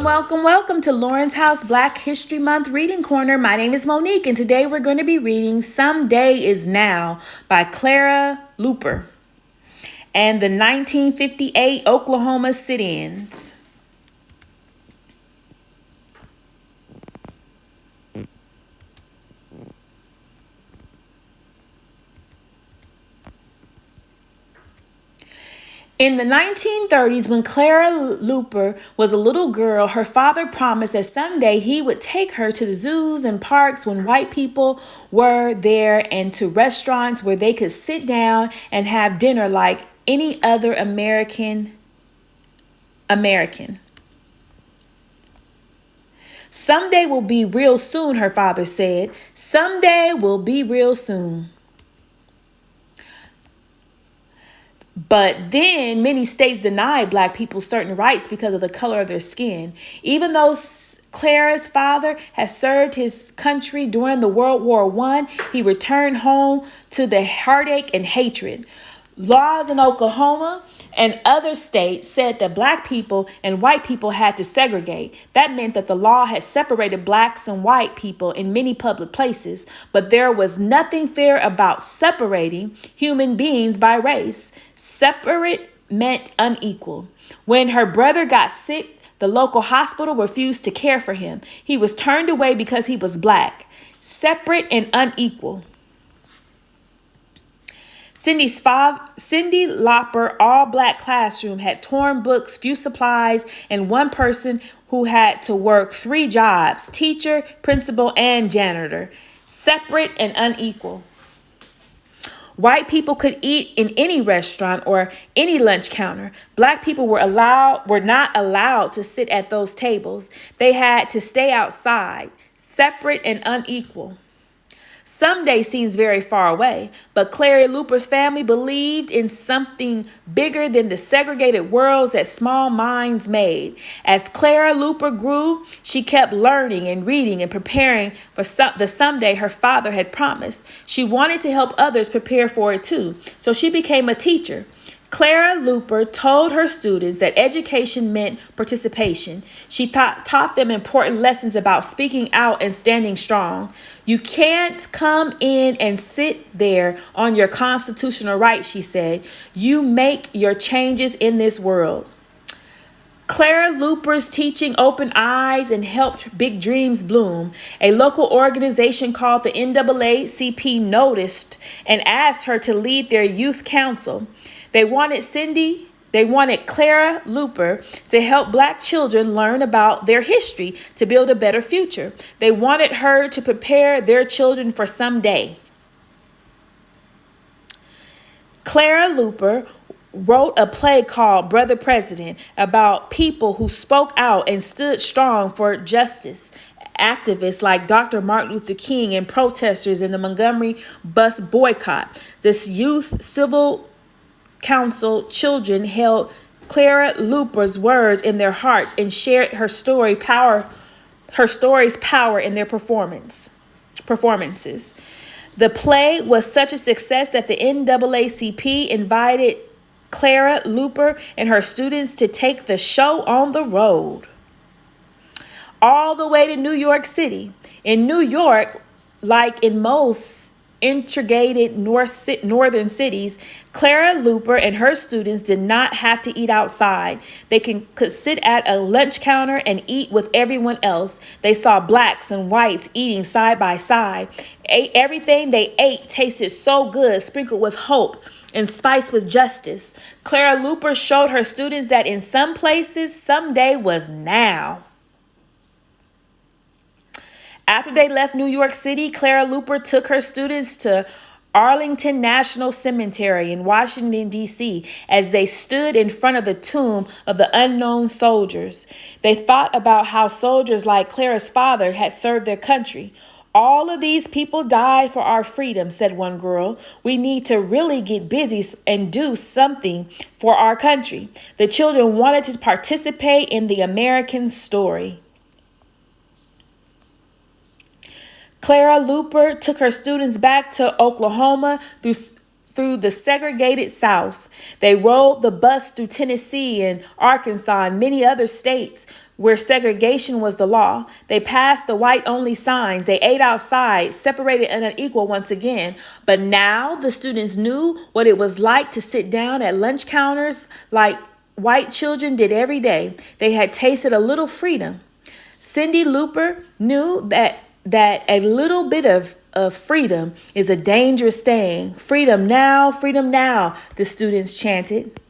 Welcome to Lauren's House Black History Month Reading Corner. My name is Monique, and today we're going to be reading Someday Is Now by Clara Luper and the 1958 Oklahoma sit-ins. In the 1930s, when Clara Luper was a little girl, her father promised that someday he would take her to the zoos and parks when white people were there and to restaurants where they could sit down and have dinner like any other American. Someday will be real soon, her father said. Someday will be real soon. But then many states denied Black people certain rights because of the color of their skin. Even though Clara's father had served his country during the World War I, he returned home to the heartache and hatred. Laws in Oklahoma and other states said that Black people and white people had to segregate. That meant that the law had separated Blacks and white people in many public places, but there was nothing fair about separating human beings by race. Separate meant unequal. When her brother got sick, the local hospital refused to care for him. He was turned away because he was Black. Separate and unequal. Cindy Lauper all-Black classroom had torn books, few supplies, and one person who had to work 3 jobs: teacher, principal, and janitor. Separate and unequal. White people could eat in any restaurant or any lunch counter. Black people were not allowed to sit at those tables. They had to stay outside. Separate and unequal. Someday seems very far away, but Clara Luper's family believed in something bigger than the segregated worlds that small minds made. As Clara Luper grew, she kept learning and reading and preparing for the someday her father had promised. She wanted to help others prepare for it too, so she became a teacher. Clara Luper told her students that education meant participation. She taught them important lessons about speaking out and standing strong. You can't come in and sit there on your constitutional rights, she said. You make your changes in this world. Clara Luper's teaching opened eyes and helped big dreams bloom. A local organization called the NAACP noticed and asked her to lead their youth council. They wanted Clara Luper to help Black children learn about their history to build a better future. They wanted her to prepare their children for someday. Clara Luper wrote a play called Brother President about people who spoke out and stood strong for justice. Activists like Dr. Martin Luther King and protesters in the Montgomery bus boycott. This youth civil council children held Clara Luper's words in their hearts and shared her story's power in their performances. The play was such a success that the NAACP invited Clara Luper and her students to take the show on the road all the way to New York City. In New York, like in most integrated northern cities, Clara Luper and her students did not have to eat outside. They could sit at a lunch counter and eat with everyone else. They saw Blacks and whites eating side by side. Everything they ate tasted so good, sprinkled with hope and spiced with justice. Clara Luper showed her students that in some places, someday was now. After they left New York City, Clara Luper took her students to Arlington National Cemetery in Washington, D.C., as they stood in front of the tomb of the unknown soldiers. They thought about how soldiers like Clara's father had served their country. All of these people died for our freedom, said one girl. We need to really get busy and do something for our country. The children wanted to participate in the American story. Clara Luper took her students back to Oklahoma through the segregated South. They rode the bus through Tennessee and Arkansas and many other states where segregation was the law. They passed the white-only signs. They ate outside, separated and unequal once again. But now the students knew what it was like to sit down at lunch counters like white children did every day. They had tasted a little freedom. Cindy Looper knew that a little bit of freedom is a dangerous thing. Freedom now, the students chanted.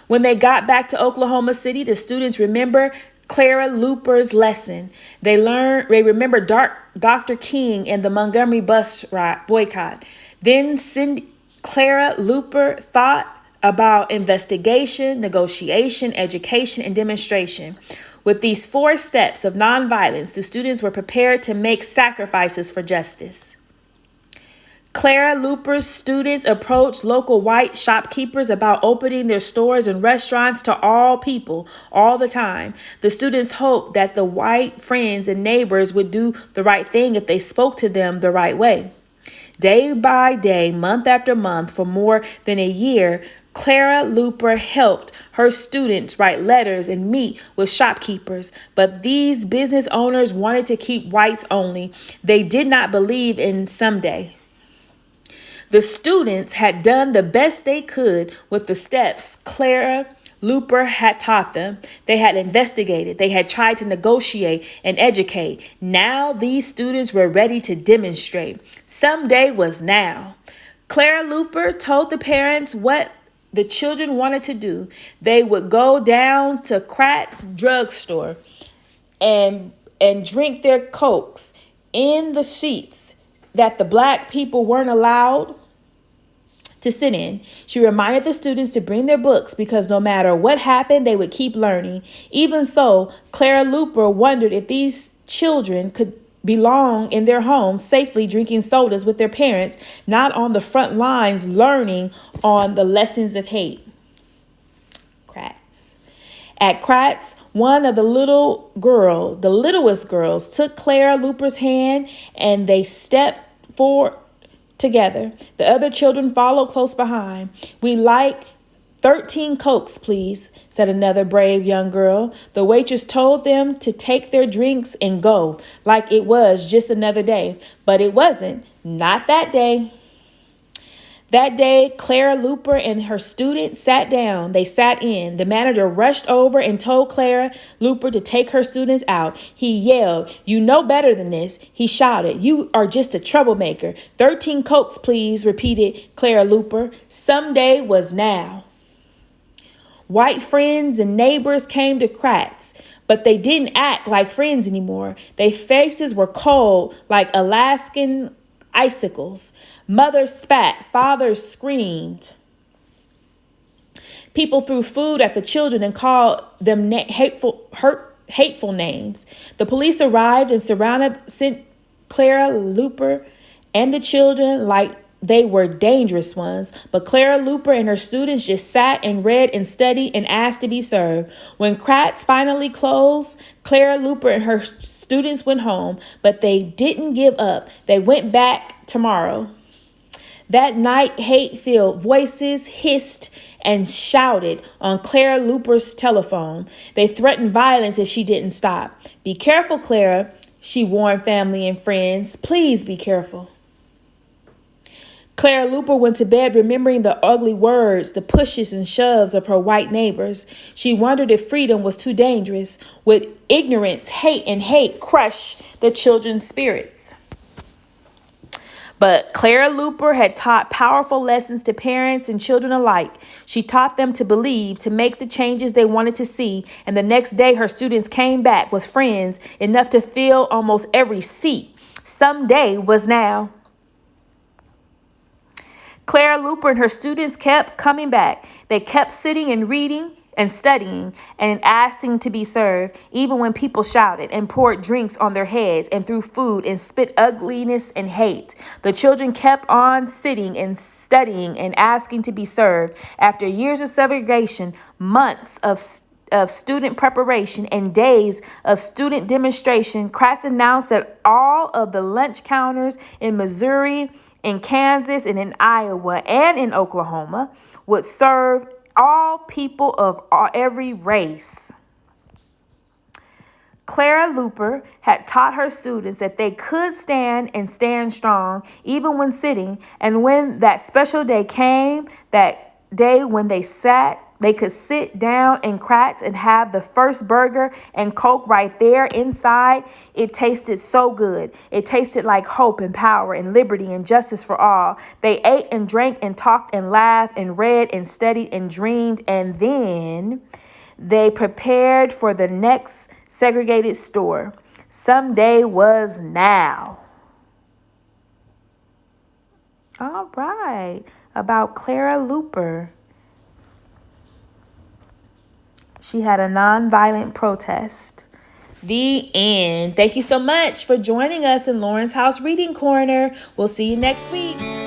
When they got back to Oklahoma City, the students remember Clara Looper's lesson. They remember Dr. King and the Montgomery bus boycott. Then Clara Looper thought about investigation, negotiation, education, and demonstration. With these 4 steps of nonviolence, the students were prepared to make sacrifices for justice. Clara Looper's students approached local white shopkeepers about opening their stores and restaurants to all people all the time. The students hoped that the white friends and neighbors would do the right thing if they spoke to them the right way. Day by day, month after month, for more than a year, Clara Looper helped her students write letters and meet with shopkeepers, but these business owners wanted to keep whites only. They did not believe in someday. The students had done the best they could with the steps Clara Looper had taught them. They had investigated. They had tried to negotiate and educate. Now these students were ready to demonstrate. Someday was now. Clara Looper told the parents what the children wanted to do. They would go down to Kratt's drugstore and drink their Cokes in the seats that the black people weren't allowed to sit in. She reminded the students to bring their books because no matter what happened, they would keep learning. Even so, Clara Looper wondered if these children could belong in their homes safely drinking sodas with their parents, not on the front lines learning on the lessons of hate. At Kratt's, one of the littlest girls, took Clara Looper's hand and they stepped forward together. The other children followed close behind. "We like 13 Cokes, please," said another brave young girl. The waitress told them to take their drinks and go, like it was just another day. But it wasn't. Not that day. That day, Clara Looper and her students sat down. They sat in. The manager rushed over and told Clara Looper to take her students out. He yelled, "You know better than this." He shouted, "You are just a troublemaker." 13 Cokes, please, repeated Clara Looper. Someday was now. White friends and neighbors came to Kratt's, but they didn't act like friends anymore. Their faces were cold like Alaskan icicles. Mothers spat, fathers screamed. People threw food at the children and called them hateful names. The police arrived and surrounded Clara Looper and the children like they were dangerous ones. But Clara Looper and her students just sat and read and studied and asked to be served. When Kratt's finally closed, Clara Looper and her students went home, but they didn't give up. They went back tomorrow. That night, hate-filled voices hissed and shouted on Clara Looper's telephone. They threatened violence if she didn't stop. "Be careful, Clara," she warned family and friends. "Please be careful." Clara Looper went to bed remembering the ugly words, the pushes and shoves of her white neighbors. She wondered if freedom was too dangerous. Would ignorance, hate crush the children's spirits? But Clara Looper had taught powerful lessons to parents and children alike. She taught them to believe, to make the changes they wanted to see. And the next day, her students came back with friends enough to fill almost every seat. Someday was now. Clara Looper and her students kept coming back. They kept sitting and reading and studying and asking to be served, even when people shouted and poured drinks on their heads and threw food and spit ugliness and hate. The children kept on sitting and studying and asking to be served. After years of segregation, months of student preparation, and days of student demonstration, Kratt's announced that all of the lunch counters in Missouri in Kansas and in Iowa and in Oklahoma would serve all people of every race. Clara Luper had taught her students that they could stand and stand strong even when sitting, and when that special day came, that day when they could sit down in cracks and have the first burger and Coke right there inside. It tasted so good. It tasted like hope and power and liberty and justice for all. They ate and drank and talked and laughed and read and studied and dreamed, and then they prepared for the next segregated store. Someday was now. All right, about Clara Luper. She had a nonviolent protest. The end. Thank you so much for joining us in Lauren's House Reading Corner. We'll see you next week.